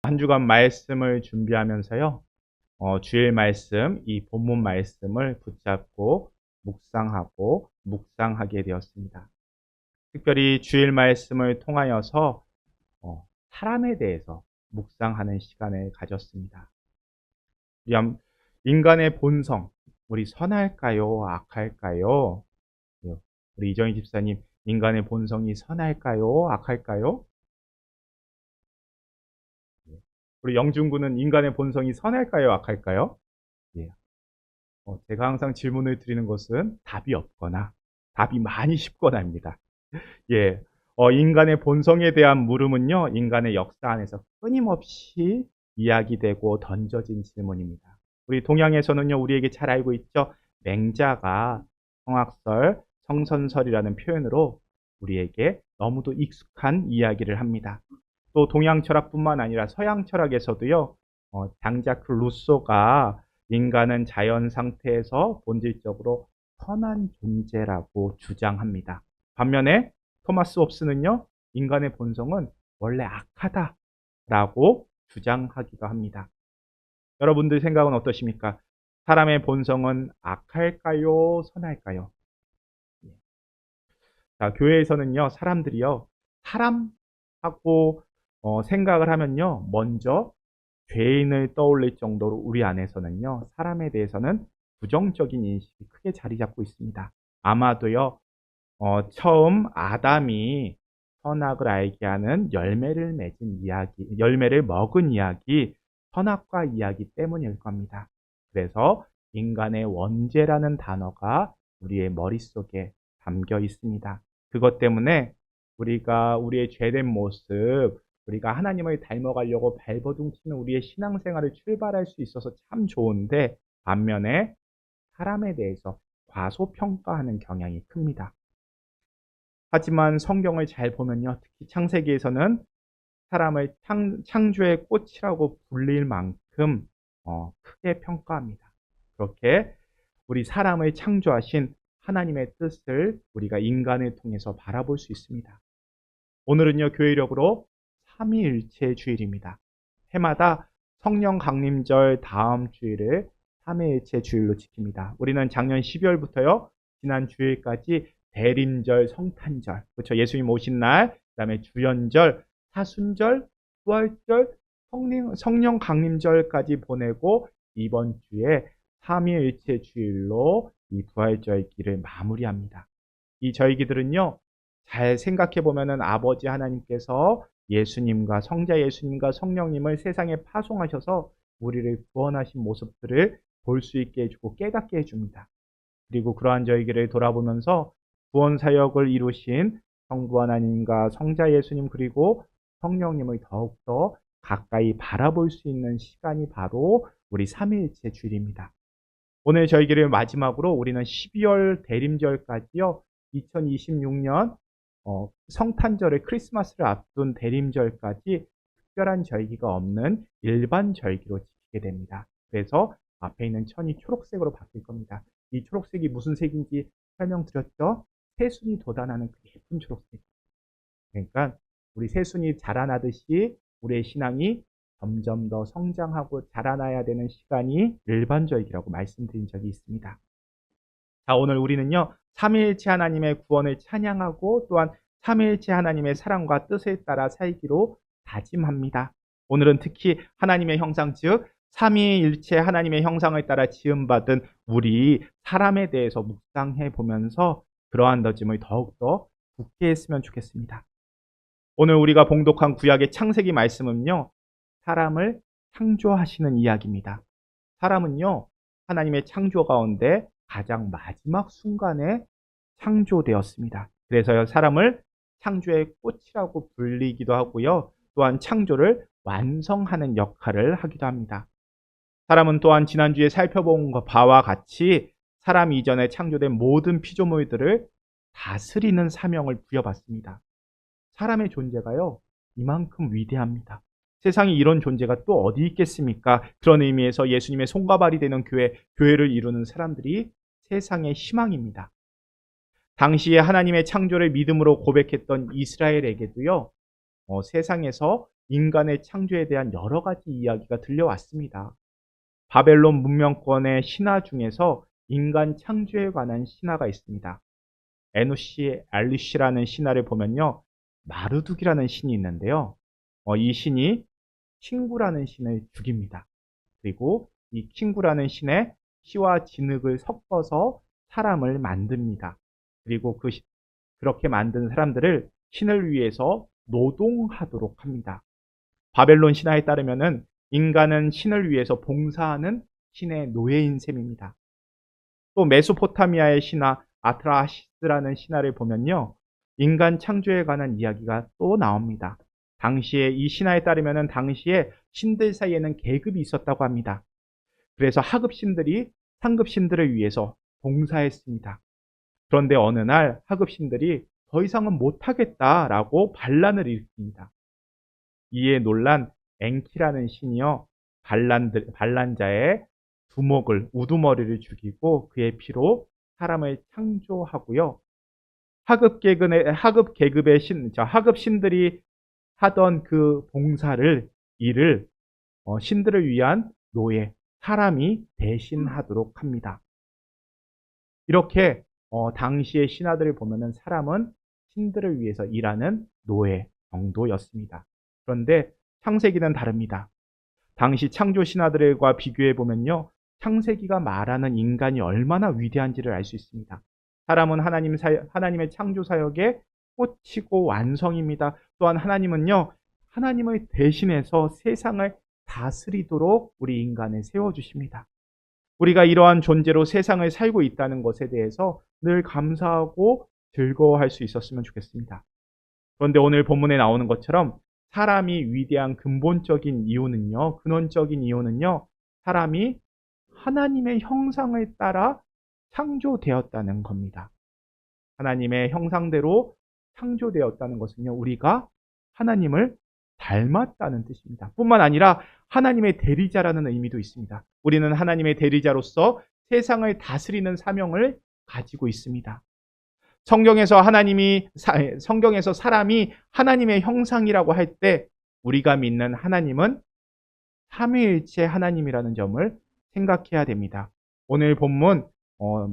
한 주간 말씀을 준비하면서요. 주일 말씀, 이 본문 말씀을 붙잡고 묵상하게 되었습니다. 특별히 주일 말씀을 통하여서 사람에 대해서 묵상하는 시간을 가졌습니다. 인간의 본성, 우리 선할까요? 악할까요? 예, 우리 이정희 집사님, 인간의 본성이 선할까요? 악할까요? 예. 우리 영준군은 인간의 본성이 선할까요? 악할까요? 예. 제가 항상 질문을 드리는 것은 답이 없거나 답이 많이 쉽거나입니다. 예. 인간의 본성에 대한 물음은요, 인간의 역사 안에서 끊임없이 이야기되고 던져진 질문입니다. 우리 동양에서는요, 우리에게 잘 알고 있죠? 맹자가 성악설, 성선설이라는 표현으로 우리에게 너무도 익숙한 이야기를 합니다. 또 동양 철학뿐만 아니라 서양 철학에서도요, 장자크 루소가 인간은 자연 상태에서 본질적으로 선한 존재라고 주장합니다. 반면에 토마스 홉스는요, 인간의 본성은 원래 악하다라고 주장하기도 합니다. 여러분들 생각은 어떠십니까? 사람의 본성은 악할까요? 선할까요? 자, 교회에서는요, 사람들이요, 사람하고 생각을 하면요, 먼저 죄인을 떠올릴 정도로 우리 안에서는요, 사람에 대해서는 부정적인 인식이 크게 자리 잡고 있습니다. 아마도요, 처음 아담이 선악을 알게 하는 열매를 먹은 이야기, 선악과 이야기 때문일 겁니다. 그래서 인간의 원죄라는 단어가 우리의 머릿속에 담겨 있습니다. 그것 때문에 우리가 우리의 죄된 모습, 우리가 하나님을 닮아가려고 발버둥치는 우리의 신앙생활을 출발할 수 있어서 참 좋은데, 반면에 사람에 대해서 과소평가하는 경향이 큽니다. 하지만 성경을 잘 보면요, 특히 창세기에서는 사람을 창조의 꽃이라고 불릴 만큼 크게 평가합니다. 그렇게 우리 사람을 창조하신 하나님의 뜻을 우리가 인간을 통해서 바라볼 수 있습니다. 오늘은요, 교회력으로 삼위일체 주일입니다. 해마다 성령 강림절 다음 주일을 삼위일체 주일로 지킵니다. 우리는 작년 12월부터요, 지난 주일까지 대림절, 성탄절, 그렇죠? 예수님 오신 날, 그다음에 주연절, 사순절, 부활절, 성령 강림절까지 보내고 이번 주에 삼위일체 주일로 이 부활절기를 마무리합니다. 이 절기들은요, 잘 생각해 보면은 아버지 하나님께서 예수님과 성자 예수님과 성령님을 세상에 파송하셔서 우리를 구원하신 모습들을 볼 수 있게 해주고 깨닫게 해줍니다. 그리고 그러한 절기를 돌아보면서 구원 사역을 이루신 성부 하나님과 성자 예수님 그리고 성령님을 더욱더 가까이 바라볼 수 있는 시간이 바로 우리 삼위일체 주일입니다. 오늘 절기를 마지막으로 우리는 12월 대림절까지요, 2026년 성탄절의 크리스마스를 앞둔 대림절까지 특별한 절기가 없는 일반 절기로 지키게 됩니다. 그래서 앞에 있는 천이 초록색으로 바뀔 겁니다. 이 초록색이 무슨 색인지 설명드렸죠? 새순이 돋아나는 그 예쁜 초록색. 그러니까 우리 새순이 자라나듯이 우리의 신앙이 점점 더 성장하고 자라나야 되는 시간이 일반절기라고 말씀드린 적이 있습니다. 자, 오늘 우리는요, 삼위일체 하나님의 구원을 찬양하고 또한 삼위일체 하나님의 사랑과 뜻에 따라 살기로 다짐합니다. 오늘은 특히 하나님의 형상, 즉 삼위일체 하나님의 형상을 따라 지음받은 우리 사람에 대해서 묵상해 보면서 그러한 다짐을 더욱더 굳게 했으면 좋겠습니다. 오늘 우리가 봉독한 구약의 창세기 말씀은요, 사람을 창조하시는 이야기입니다. 사람은요, 하나님의 창조 가운데 가장 마지막 순간에 창조되었습니다. 그래서 사람을 창조의 꽃이라고 불리기도 하고요, 또한 창조를 완성하는 역할을 하기도 합니다. 사람은 또한 지난주에 살펴본 바와 같이 사람 이전에 창조된 모든 피조물들을 다스리는 사명을 부여받습니다. 사람의 존재가요, 이만큼 위대합니다. 세상에 이런 존재가 또 어디 있겠습니까? 그런 의미에서 예수님의 손과 발이 되는 교회를 이루는 사람들이 세상의 희망입니다. 당시에 하나님의 창조를 믿음으로 고백했던 이스라엘에게도요, 세상에서 인간의 창조에 대한 여러 가지 이야기가 들려왔습니다. 바벨론 문명권의 신화 중에서 인간 창조에 관한 신화가 있습니다. 에누시 엘리시라는 신화를 보면요, 마르둑이라는 신이 있는데요. 이 신이 킹구라는 신을 죽입니다. 그리고 이 킹구라는 신에 피와 진흙을 섞어서 사람을 만듭니다. 그리고 그렇게 만든 사람들을 신을 위해서 노동하도록 합니다. 바벨론 신화에 따르면은 인간은 신을 위해서 봉사하는 신의 노예인 셈입니다. 또 메소포타미아의 신화 아트라시스라는 신화를 보면요, 인간 창조에 관한 이야기가 또 나옵니다. 당시에 이 신화에 따르면은 당시에 신들 사이에는 계급이 있었다고 합니다. 그래서 하급 신들이 상급 신들을 위해서 봉사했습니다. 그런데 어느 날 하급 신들이 더 이상은 못하겠다라고 반란을 일으킵니다. 이에 놀란 엔키라는 신이요, 반란자의 두목을, 우두머리를 죽이고 그의 피로 사람을 창조하고요. 하급 계급의 하급 신들이 하던 그 일을 신들을 위한 노예, 사람이 대신하도록 합니다. 이렇게 당시의 신화들을 보면은 사람은 신들을 위해서 일하는 노예 정도였습니다. 그런데 창세기는 다릅니다. 당시 창조 신화들과 비교해 보면요, 창세기가 말하는 인간이 얼마나 위대한지를 알 수 있습니다. 사람은 하나님의 창조 사역의 꽃이고 완성입니다. 또한 하나님은요, 하나님을 대신해서 세상을 다스리도록 우리 인간을 세워주십니다. 우리가 이러한 존재로 세상을 살고 있다는 것에 대해서 늘 감사하고 즐거워할 수 있었으면 좋겠습니다. 그런데 오늘 본문에 나오는 것처럼 사람이 위대한 근본적인 이유는요, 근원적인 이유는요, 사람이 하나님의 형상을 따라 창조되었다는 겁니다. 하나님의 형상대로 창조되었다는 것은요, 우리가 하나님을 닮았다는 뜻입니다. 뿐만 아니라 하나님의 대리자라는 의미도 있습니다. 우리는 하나님의 대리자로서 세상을 다스리는 사명을 가지고 있습니다. 성경에서 사람이 하나님의 형상이라고 할 때 우리가 믿는 하나님은 삼위일체 하나님이라는 점을 생각해야 됩니다. 오늘 본문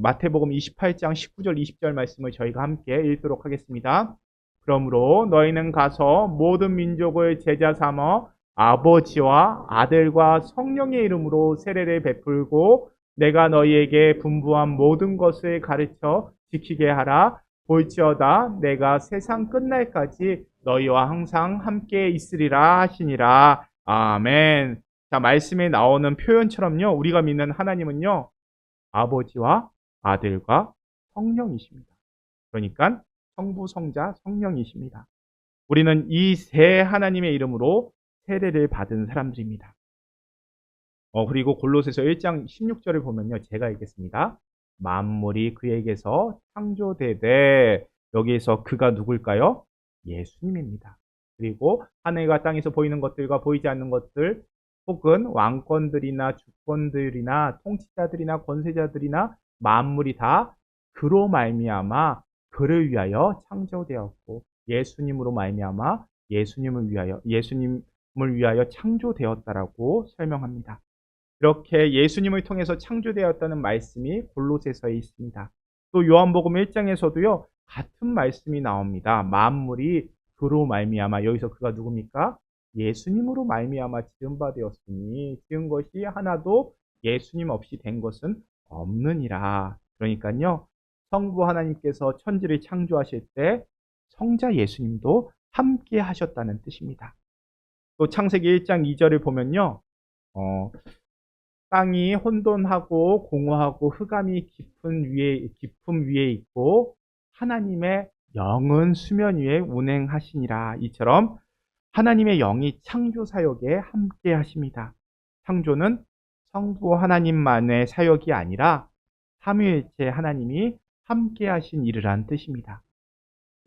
마태복음 28장 19절 20절 말씀을 저희가 함께 읽도록 하겠습니다. 그러므로 너희는 가서 모든 민족을 제자 삼어 아버지와 아들과 성령의 이름으로 세례를 베풀고 내가 너희에게 분부한 모든 것을 가르쳐 지키게 하라. 볼지어다 내가 세상 끝날까지 너희와 항상 함께 있으리라 하시니라. 아멘. 자, 말씀에 나오는 표현처럼요, 우리가 믿는 하나님은요, 아버지와 아들과 성령이십니다. 그러니까 성부, 성자, 성령이십니다. 우리는 이 세 하나님의 이름으로 세례를 받은 사람들입니다. 그리고 골로새서 1장 16절을 보면요, 제가 읽겠습니다. 만물이 그에게서 창조되되, 여기에서 그가 누굴까요? 예수님입니다. 그리고 하늘과 땅에서 보이는 것들과 보이지 않는 것들, 혹은 왕권들이나 주권들이나 통치자들이나 권세자들이나 만물이 다 그로 말미암아 그를 위하여 창조되었고 예수님으로 말미암아 예수님을 위하여 창조되었다라고 설명합니다. 이렇게 예수님을 통해서 창조되었다는 말씀이 골로새서에 있습니다. 또 요한복음 1장에서도요, 같은 말씀이 나옵니다. 만물이 그로 말미암아, 여기서 그가 누굽니까? 예수님으로 말미암아 지은 바 되었으니 지은 것이 하나도 예수님 없이 된 것은 없느니라. 그러니까요, 성부 하나님께서 천지를 창조하실 때 성자 예수님도 함께 하셨다는 뜻입니다. 또 창세기 1장 2절을 보면요, 땅이 혼돈하고 공허하고 흑암이 깊음 위에 있고 하나님의 영은 수면 위에 운행하시니라. 이처럼 하나님의 영이 창조 사역에 함께 하십니다. 창조는 성부 하나님만의 사역이 아니라 삼위일체 하나님이 함께 하신 일이란 뜻입니다.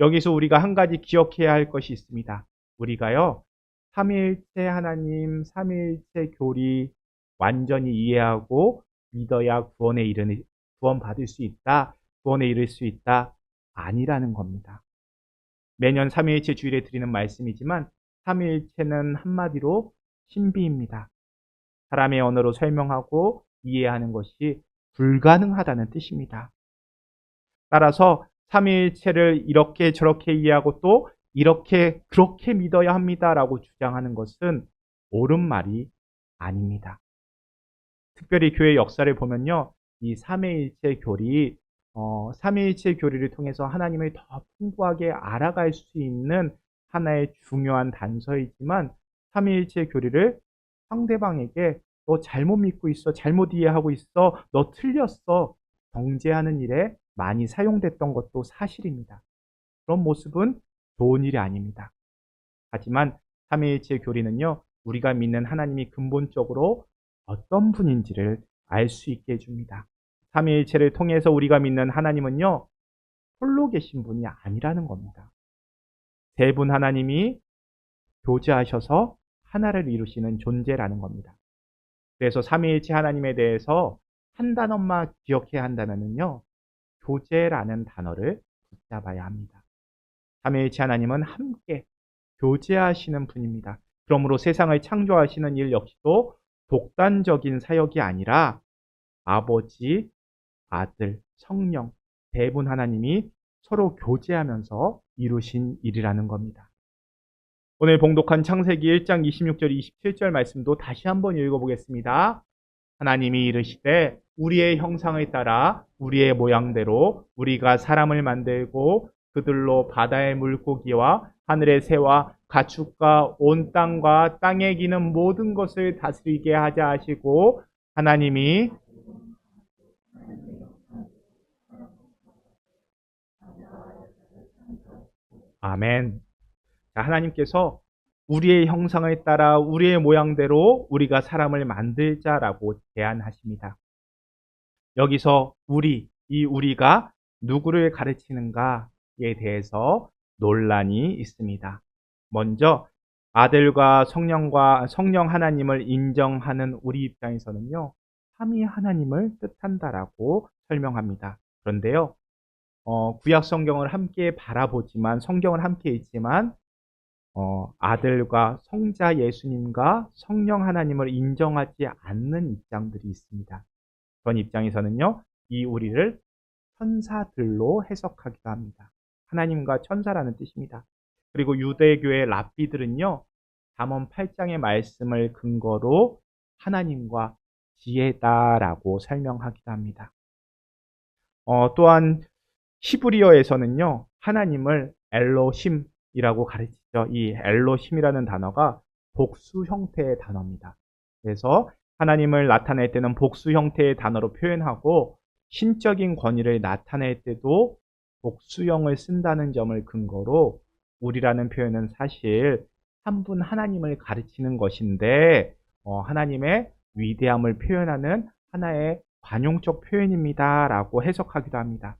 여기서 우리가 한 가지 기억해야 할 것이 있습니다. 우리가요, 삼위일체 하나님, 삼위일체 교리 완전히 이해하고 믿어야 구원받을 수 있다, 구원에 이를 수 있다, 아니라는 겁니다. 매년 삼위일체 주일에 드리는 말씀이지만 삼위일체는 한마디로 신비입니다. 사람의 언어로 설명하고 이해하는 것이 불가능하다는 뜻입니다. 따라서 삼위일체를 이렇게 저렇게 이해하고 또 이렇게 그렇게 믿어야 합니다라고 주장하는 것은 옳은 말이 아닙니다. 특별히 교회 역사를 보면요, 이 삼위일체 교리, 삼위일체 교리를 통해서 하나님을 더 풍부하게 알아갈 수 있는 하나의 중요한 단서이지만 삼위일체 교리를 상대방에게 너 잘못 믿고 있어, 잘못 이해하고 있어, 너 틀렸어 정죄하는 일에 많이 사용됐던 것도 사실입니다. 그런 모습은 좋은 일이 아닙니다. 하지만 삼위일체 교리는요, 우리가 믿는 하나님이 근본적으로 어떤 분인지를 알 수 있게 해줍니다. 삼위일체를 통해서 우리가 믿는 하나님은요, 홀로 계신 분이 아니라는 겁니다. 세 분 하나님이 교제하셔서 하나를 이루시는 존재라는 겁니다. 그래서 삼위일체 하나님에 대해서 한 단어만 기억해야 한다면요, 교제라는 단어를 붙잡아야 합니다. 삼위일체 하나님은 함께 교제하시는 분입니다. 그러므로 세상을 창조하시는 일 역시도 독단적인 사역이 아니라 아버지, 아들, 성령, 세 분 하나님이 서로 교제하면서 이루신 일이라는 겁니다. 오늘 봉독한 창세기 1장 26절 27절 말씀도 다시 한번 읽어보겠습니다. 하나님이 이르시되 우리의 형상을 따라 우리의 모양대로 우리가 사람을 만들고 그들로 바다의 물고기와 하늘의 새와 가축과 온 땅과 땅에 기는 모든 것을 다스리게 하자 하시고 하나님이 아멘. 하나님께서 우리의 형상을 따라 우리의 모양대로 우리가 사람을 만들자라고 제안하십니다. 여기서 이 우리가 누구를 가르치는가에 대해서 논란이 있습니다. 먼저 아들과 성령 하나님을 인정하는 우리 입장에서는요, 삼위 하나님을 뜻한다라고 설명합니다. 그런데요, 구약 성경을 함께 바라보지만 성경을 함께 읽지만 아들과 성자 예수님과 성령 하나님을 인정하지 않는 입장들이 있습니다. 그런 입장에서는요, 이 우리를 천사들로 해석하기도 합니다. 하나님과 천사라는 뜻입니다. 그리고 유대교의 랍비들은요, 잠언 8장의 말씀을 근거로 하나님과 지혜다라고 설명하기도 합니다. 또한 히브리어에서는요, 하나님을 엘로힘이라고 가르치죠. 이 엘로힘이라는 단어가 복수 형태의 단어입니다. 그래서 하나님을 나타낼 때는 복수 형태의 단어로 표현하고 신적인 권위를 나타낼 때도 복수형을 쓴다는 점을 근거로 우리라는 표현은 사실 한 분 하나님을 가르치는 것인데 하나님의 위대함을 표현하는 하나의 관용적 표현입니다 라고 해석하기도 합니다.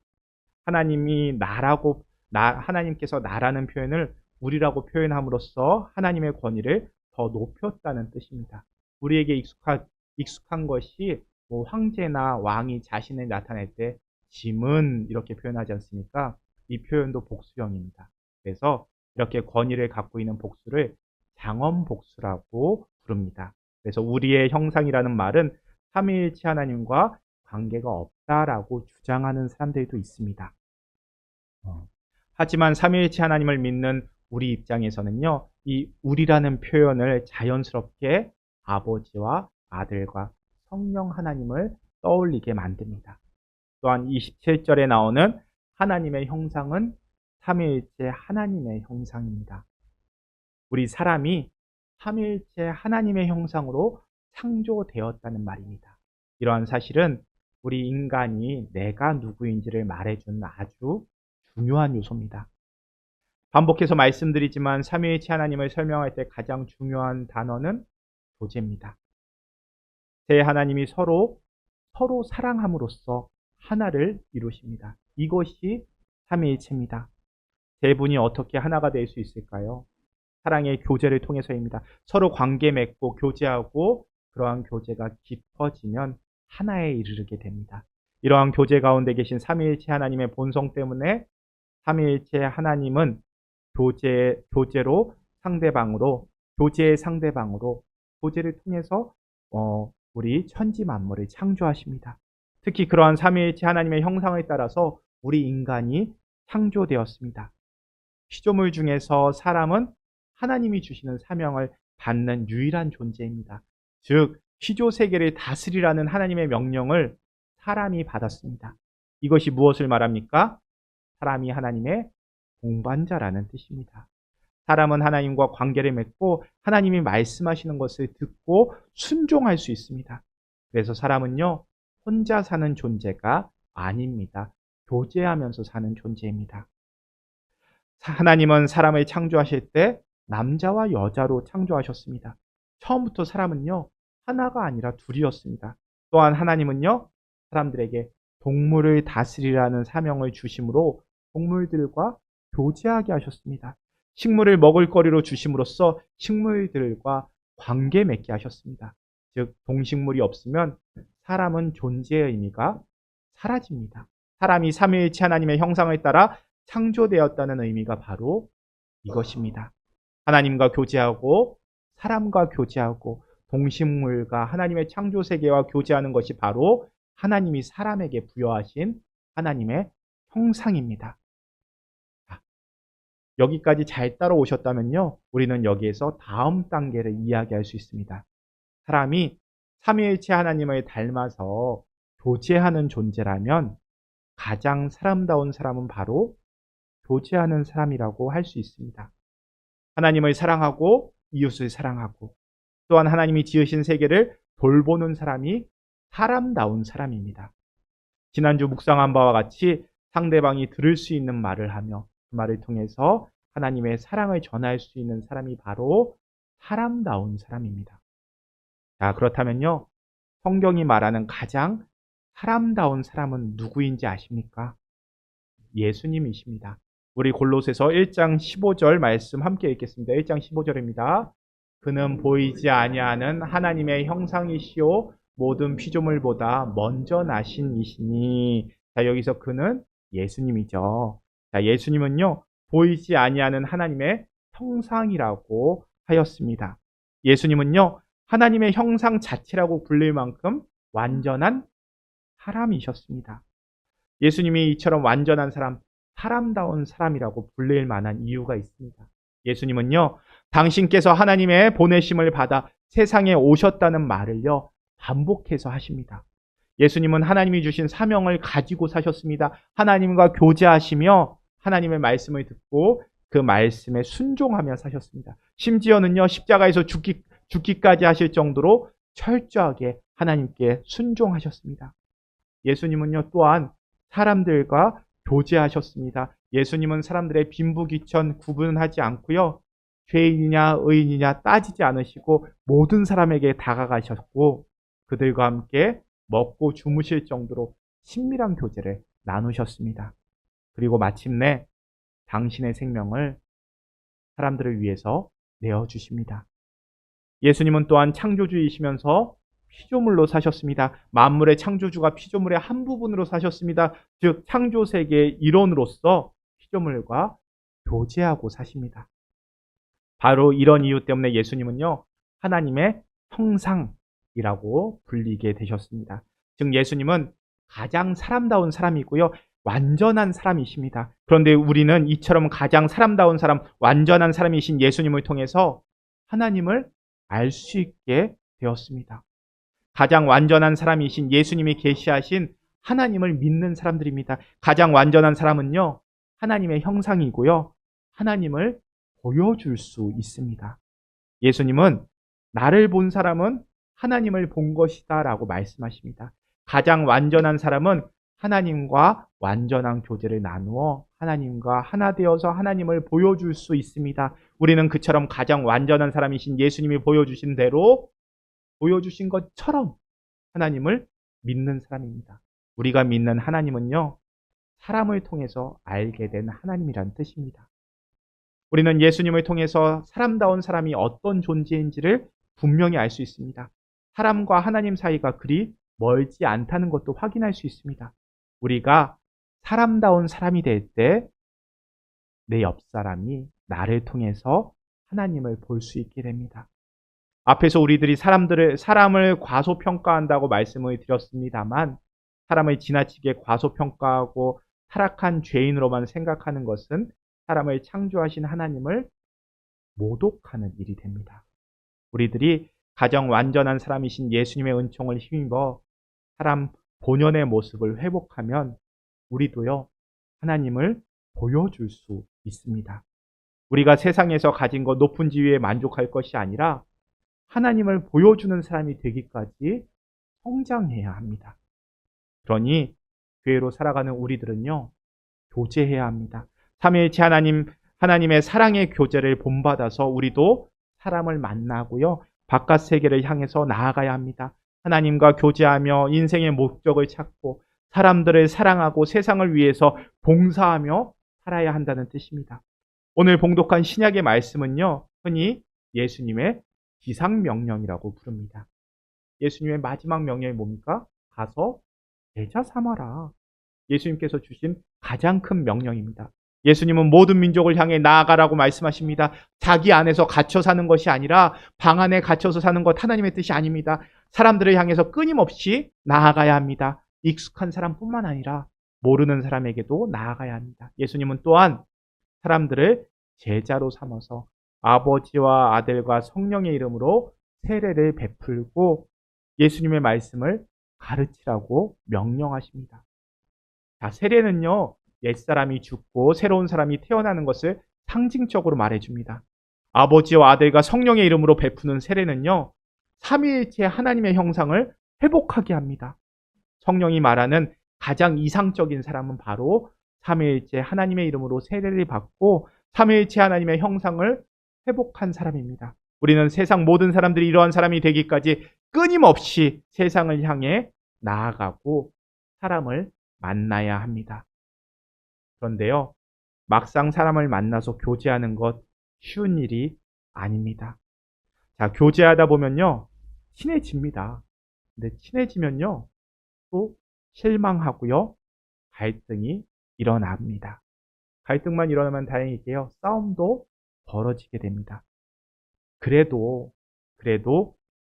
하나님께서 나라는 표현을 우리라고 표현함으로써 하나님의 권위를 더 높였다는 뜻입니다. 우리에게 익숙한 것이 뭐 황제나 왕이 자신을 나타낼 때 짐은 이렇게 표현하지 않습니까? 이 표현도 복수형입니다. 그래서 이렇게 권위를 갖고 있는 복수를 장엄복수라고 부릅니다. 그래서 우리의 형상이라는 말은 삼위일체 하나님과 관계가 없다라고 주장하는 사람들도 있습니다. 하지만 삼위일체 하나님을 믿는 우리 입장에서는요, 이 우리라는 표현을 자연스럽게 아버지와 아들과 성령 하나님을 떠올리게 만듭니다. 또한 27절에 나오는 하나님의 형상은 삼위일체 하나님의 형상입니다. 우리 사람이 삼위일체 하나님의 형상으로 창조되었다는 말입니다. 이러한 사실은 우리 인간이 내가 누구인지를 말해주는 아주 중요한 요소입니다. 반복해서 말씀드리지만 삼위일체 하나님을 설명할 때 가장 중요한 단어는 교제입니다. 세 하나님이 서로 사랑함으로써 하나를 이루십니다. 이것이 삼위일체입니다. 세 분이 어떻게 하나가 될 수 있을까요? 사랑의 교제를 통해서입니다. 서로 관계 맺고 교제하고 그러한 교제가 깊어지면 하나에 이르게 됩니다. 이러한 교제 가운데 계신 삼위일체 하나님의 본성 때문에 삼위일체 하나님은 교제로 상대방으로, 교제의 상대방으로 교제를 통해서 우리 천지 만물을 창조하십니다. 특히 그러한 삼위일체 하나님의 형상에 따라서 우리 인간이 창조되었습니다. 피조물 중에서 사람은 하나님이 주시는 사명을 받는 유일한 존재입니다. 즉 피조 세계를 다스리라는 하나님의 명령을 사람이 받았습니다. 이것이 무엇을 말합니까? 사람이 하나님의 동반자라는 뜻입니다. 사람은 하나님과 관계를 맺고 하나님이 말씀하시는 것을 듣고 순종할 수 있습니다. 그래서 사람은요, 혼자 사는 존재가 아닙니다. 교제하면서 사는 존재입니다. 하나님은 사람을 창조하실 때 남자와 여자로 창조하셨습니다. 처음부터 사람은요, 하나가 아니라 둘이었습니다. 또한 하나님은요, 사람들에게 동물을 다스리라는 사명을 주심으로 동물들과 교제하게 하셨습니다. 식물을 먹을거리로 주심으로써 식물들과 관계 맺게 하셨습니다. 즉 동식물이 없으면 사람은 존재의 의미가 사라집니다. 사람이 삼위일체 하나님의 형상을 따라 창조되었다는 의미가 바로 이것입니다. 하나님과 교제하고 사람과 교제하고 동식물과 하나님의 창조 세계와 교제하는 것이 바로 하나님이 사람에게 부여하신 하나님의 형상입니다. 여기까지 잘 따라오셨다면요, 우리는 여기에서 다음 단계를 이야기할 수 있습니다. 사람이 삼위일체 하나님을 닮아서 교제하는 존재라면 가장 사람다운 사람은 바로 교제하는 사람이라고 할 수 있습니다. 하나님을 사랑하고 이웃을 사랑하고 또한 하나님이 지으신 세계를 돌보는 사람이 사람다운 사람입니다. 지난주 묵상한 바와 같이 상대방이 들을 수 있는 말을 하며 그 말을 통해서 하나님의 사랑을 전할 수 있는 사람이 바로 사람다운 사람입니다. 자, 그렇다면요, 성경이 말하는 가장 사람다운 사람은 누구인지 아십니까? 예수님이십니다. 우리 골로새서 1장 15절 말씀 함께 읽겠습니다. 1장 15절입니다. 그는 보이지 아니하는 하나님의 형상이시요 모든 피조물보다 먼저 나신 이시니. 자, 여기서 그는 예수님이죠. 자, 예수님은요, 보이지 아니하는 하나님의 형상이라고 하였습니다. 예수님은요, 하나님의 형상 자체라고 불릴 만큼 완전한 사람이셨습니다. 예수님이 이처럼 완전한 사람, 사람다운 사람이라고 불릴 만한 이유가 있습니다. 예수님은요, 당신께서 하나님의 보내심을 받아 세상에 오셨다는 말을요, 반복해서 하십니다. 예수님은 하나님이 주신 사명을 가지고 사셨습니다. 하나님과 교제하시며 하나님의 말씀을 듣고 그 말씀에 순종하며 사셨습니다. 심지어는요, 십자가에서 죽기까지 하실 정도로 철저하게 하나님께 순종하셨습니다. 예수님은요, 또한 사람들과 교제하셨습니다. 예수님은 사람들의 빈부귀천 구분하지 않고요, 죄인이냐 의인이냐 따지지 않으시고 모든 사람에게 다가가셨고 그들과 함께 먹고 주무실 정도로 친밀한 교제를 나누셨습니다. 그리고 마침내 당신의 생명을 사람들을 위해서 내어주십니다. 예수님은 또한 창조주이시면서 피조물로 사셨습니다. 만물의 창조주가 피조물의 한 부분으로 사셨습니다. 즉 창조세계의 일원으로서 피조물과 교제하고 사십니다. 바로 이런 이유 때문에 예수님은요, 하나님의 형상이라고 불리게 되셨습니다. 즉 예수님은 가장 사람다운 사람이고요, 완전한 사람이십니다. 그런데 우리는 이처럼 가장 사람다운 사람, 완전한 사람이신 예수님을 통해서 하나님을 알 수 있게 되었습니다. 가장 완전한 사람이신 예수님이 계시하신 하나님을 믿는 사람들입니다. 가장 완전한 사람은요, 하나님의 형상이고요, 하나님을 보여줄 수 있습니다. 예수님은 나를 본 사람은 하나님을 본 것이다 라고 말씀하십니다. 가장 완전한 사람은 하나님과 완전한 교제를 나누어 하나님과 하나 되어서 하나님을 보여줄 수 있습니다. 우리는 그처럼 가장 완전한 사람이신 예수님이 보여주신 대로 보여주신 것처럼 하나님을 믿는 사람입니다. 우리가 믿는 하나님은요, 사람을 통해서 알게 된 하나님이라는 뜻입니다. 우리는 예수님을 통해서 사람다운 사람이 어떤 존재인지를 분명히 알 수 있습니다. 사람과 하나님 사이가 그리 멀지 않다는 것도 확인할 수 있습니다. 우리가 사람다운 사람이 될 때 내 옆 사람이 나를 통해서 하나님을 볼 수 있게 됩니다. 앞에서 우리들이 사람을 과소평가한다고 말씀을 드렸습니다만, 사람을 지나치게 과소평가하고 타락한 죄인으로만 생각하는 것은 사람을 창조하신 하나님을 모독하는 일이 됩니다. 우리들이 가장 완전한 사람이신 예수님의 은총을 힘입어 사람 본연의 모습을 회복하면 우리도요, 하나님을 보여줄 수 있습니다. 우리가 세상에서 가진 것 높은 지위에 만족할 것이 아니라 하나님을 보여주는 사람이 되기까지 성장해야 합니다. 그러니 교회로 살아가는 우리들은요, 교제해야 합니다. 삼위일체 하나님의 사랑의 교제를 본받아서 우리도 사람을 만나고요, 바깥 세계를 향해서 나아가야 합니다. 하나님과 교제하며 인생의 목적을 찾고 사람들을 사랑하고 세상을 위해서 봉사하며 살아야 한다는 뜻입니다. 오늘 봉독한 신약의 말씀은요, 흔히 예수님의 지상명령이라고 부릅니다. 예수님의 마지막 명령이 뭡니까? 가서 제자 삼아라. 예수님께서 주신 가장 큰 명령입니다. 예수님은 모든 민족을 향해 나아가라고 말씀하십니다. 자기 안에서 갇혀 사는 것이 아니라 방 안에 갇혀서 사는 것, 하나님의 뜻이 아닙니다. 사람들을 향해서 끊임없이 나아가야 합니다. 익숙한 사람뿐만 아니라 모르는 사람에게도 나아가야 합니다. 예수님은 또한 사람들을 제자로 삼아서 아버지와 아들과 성령의 이름으로 세례를 베풀고 예수님의 말씀을 가르치라고 명령하십니다. 자, 세례는요, 옛사람이 죽고 새로운 사람이 태어나는 것을 상징적으로 말해줍니다. 아버지와 아들과 성령의 이름으로 베푸는 세례는요, 삼위일체 하나님의 형상을 회복하게 합니다. 성령이 말하는 가장 이상적인 사람은 바로 삼위일체 하나님의 이름으로 세례를 받고 삼위일체 하나님의 형상을 회복한 사람입니다. 우리는 세상 모든 사람들이 이러한 사람이 되기까지 끊임없이 세상을 향해 나아가고 사람을 만나야 합니다. 그런데요, 막상 사람을 만나서 교제하는 것 쉬운 일이 아닙니다. 자, 교제하다 보면요, 친해집니다. 근데 친해지면요, 또 실망하고요, 갈등이 일어납니다. 갈등만 일어나면 다행이게요, 싸움도 벌어지게 됩니다. 그래도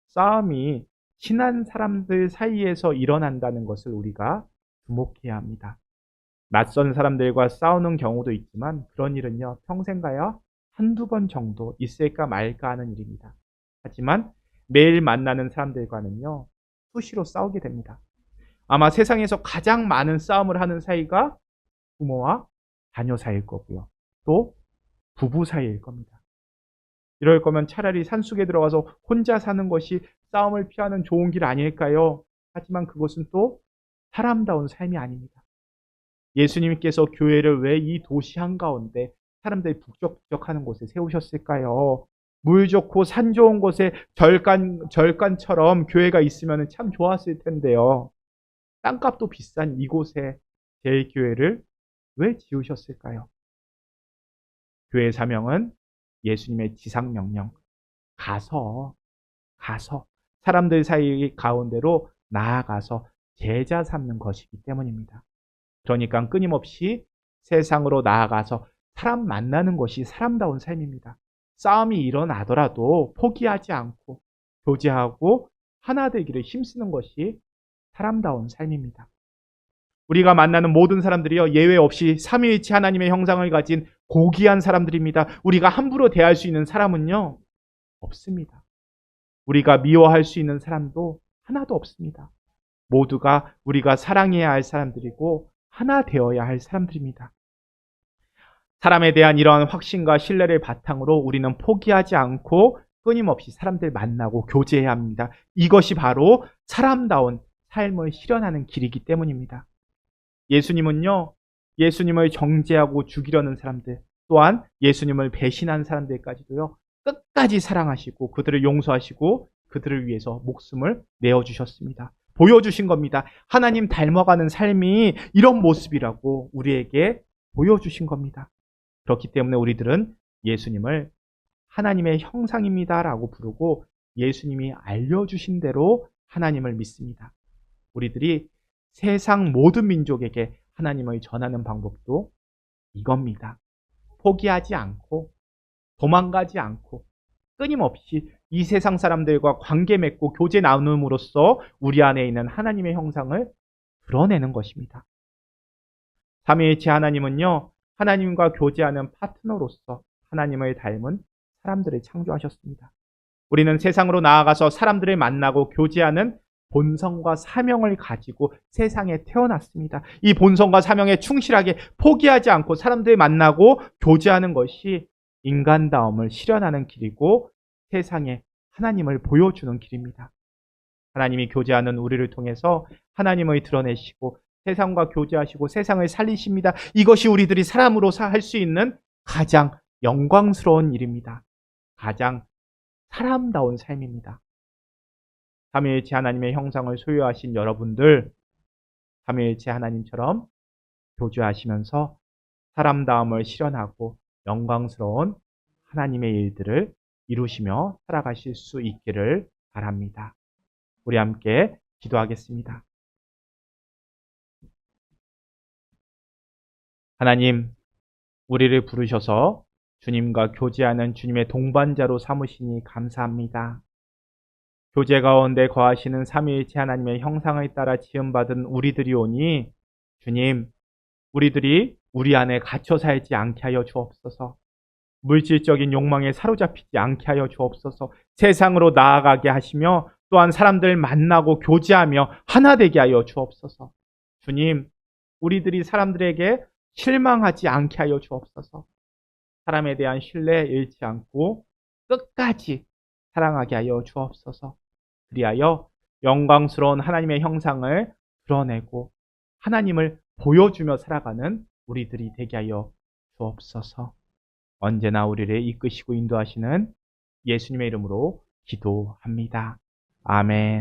싸움이 친한 사람들 사이에서 일어난다는 것을 우리가 주목해야 합니다. 낯선 사람들과 싸우는 경우도 있지만 그런 일은요, 평생 가야 한두 번 정도 있을까 말까 하는 일입니다. 하지만 매일 만나는 사람들과는요, 수시로 싸우게 됩니다. 아마 세상에서 가장 많은 싸움을 하는 사이가 부모와 자녀 사이일 거고요. 또 부부 사이일 겁니다. 이럴 거면 차라리 산속에 들어가서 혼자 사는 것이 싸움을 피하는 좋은 길 아닐까요? 하지만 그것은 또 사람다운 삶이 아닙니다. 예수님께서 교회를 왜 이 도시 한가운데 사람들이 북적북적하는 곳에 세우셨을까요? 물 좋고 산 좋은 곳에 절간처럼 교회가 있으면 참 좋았을 텐데요. 땅값도 비싼 이곳에 제1교회를 왜 지으셨을까요? 교회의 사명은 예수님의 지상명령, 가서 사람들 사이 가운데로 나아가서 제자 삼는 것이기 때문입니다. 그러니까 끊임없이 세상으로 나아가서 사람 만나는 것이 사람다운 삶입니다. 싸움이 일어나더라도 포기하지 않고 교제하고 하나 되기를 힘쓰는 것이 사람다운 삶입니다. 우리가 만나는 모든 사람들이요, 예외 없이 삼위일체 하나님의 형상을 가진 고귀한 사람들입니다. 우리가 함부로 대할 수 있는 사람은요, 없습니다. 우리가 미워할 수 있는 사람도 하나도 없습니다. 모두가 우리가 사랑해야 할 사람들이고 하나 되어야 할 사람들입니다. 사람에 대한 이러한 확신과 신뢰를 바탕으로 우리는 포기하지 않고 끊임없이 사람들 만나고 교제해야 합니다. 이것이 바로 사람다운 삶을 실현하는 길이기 때문입니다. 예수님은요, 예수님을 정죄하고 죽이려는 사람들, 또한 예수님을 배신한 사람들까지도요, 끝까지 사랑하시고 그들을 용서하시고 그들을 위해서 목숨을 내어주셨습니다. 보여주신 겁니다. 하나님 닮아가는 삶이 이런 모습이라고 우리에게 보여주신 겁니다. 그렇기 때문에 우리들은 예수님을 하나님의 형상입니다라고 부르고 예수님이 알려주신 대로 하나님을 믿습니다. 우리들이 세상 모든 민족에게 하나님을 전하는 방법도 이겁니다. 포기하지 않고 도망가지 않고 끊임없이 이 세상 사람들과 관계 맺고 교제 나눔으로써 우리 안에 있는 하나님의 형상을 드러내는 것입니다. 삼위일체 하나님은요, 하나님과 교제하는 파트너로서 하나님을 닮은 사람들을 창조하셨습니다. 우리는 세상으로 나아가서 사람들을 만나고 교제하는 본성과 사명을 가지고 세상에 태어났습니다. 이 본성과 사명에 충실하게 포기하지 않고 사람들을 만나고 교제하는 것이 인간다움을 실현하는 길이고 세상에 하나님을 보여주는 길입니다. 하나님이 교제하는 우리를 통해서 하나님을 드러내시고 세상과 교제하시고 세상을 살리십니다. 이것이 우리들이 사람으로 할 수 있는 가장 영광스러운 일입니다. 가장 사람다운 삶입니다. 삼위일체 하나님의 형상을 소유하신 여러분들, 삼위일체 하나님처럼 교제하시면서 사람다움을 실현하고 영광스러운 하나님의 일들을 이루시며 살아가실 수 있기를 바랍니다. 우리 함께 기도하겠습니다. 하나님, 우리를 부르셔서 주님과 교제하는 주님의 동반자로 삼으시니 감사합니다. 교제 가운데 거하시는 삼위일체 하나님의 형상을 따라 지음받은 우리들이 오니 주님, 우리들이 우리 안에 갇혀 살지 않게 하여 주옵소서. 물질적인 욕망에 사로잡히지 않게 하여 주옵소서. 세상으로 나아가게 하시며 또한 사람들 만나고 교제하며 하나 되게 하여 주옵소서. 주님, 우리들이 사람들에게 실망하지 않게 하여 주옵소서. 사람에 대한 신뢰 잃지 않고 끝까지 사랑하게 하여 주옵소서. 그리하여 영광스러운 하나님의 형상을 드러내고 하나님을 보여주며 살아가는 우리들이 되게 하여 주옵소서. 언제나 우리를 이끄시고 인도하시는 예수님의 이름으로 기도합니다. 아멘.